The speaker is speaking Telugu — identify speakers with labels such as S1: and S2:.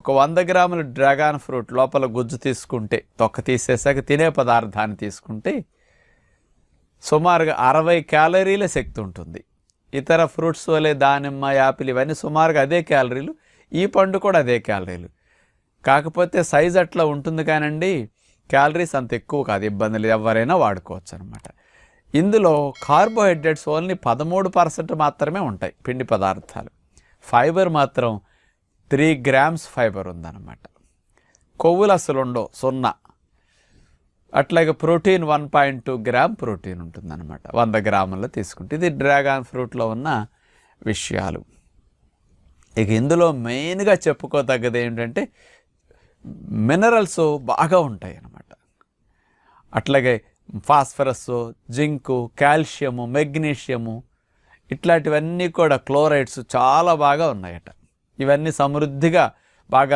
S1: ఒక 100 గ్రాముల డ్రాగన్ ఫ్రూట్ లోపల గుజ్జు తీసుకుంటే, తొక్క తీసేసాక తినే పదార్థాన్ని తీసుకుంటే సుమారుగా 60 క్యాలరీల శక్తి ఉంటుంది. ఇతర ఫ్రూట్స్ వలె దానిమ్మ, యాపిల్ ఇవన్నీ సుమారుగా అదే క్యాలరీలు, ఈ పండు కూడా అదే క్యాలరీలు. కాకపోతే సైజ్ అట్లా ఉంటుంది కానండి, క్యాలరీస్ అంత ఎక్కువ కాదు, ఇబ్బంది లేదు, ఎవరైనా వాడుకోవచ్చు అనమాట. ఇందులో కార్బోహైడ్రేట్స్ ఓన్లీ 13% మాత్రమే ఉంటాయి పిండి పదార్థాలు. ఫైబర్ మాత్రం 3 గ్రామ్స్ ఫైబర్ ఉందన్నమాట. కొవ్వులు అసలు ఉండవు, 0. అట్లాగే ప్రోటీన్ 1.2 గ్రామ్ ప్రోటీన్ ఉంటుందన్నమాట 100 గ్రాముల్లో తీసుకుంటే. ఇది డ్రాగన్ ఫ్రూట్లో ఉన్న విషయాలు. ఇక ఇందులో మెయిన్గా చెప్పుకోదగ్గది ఏంటంటే మినరల్స్ బాగా ఉంటాయి అన్నమాట. అట్లాగే ఫాస్ఫరస్, జింకు, కాల్షియము, మెగ్నీషియము ఇట్లాంటివన్నీ కూడా, క్లోరైడ్స్ చాలా బాగా ఉన్నాయట. ఇవన్నీ సమృద్ధిగా బాగా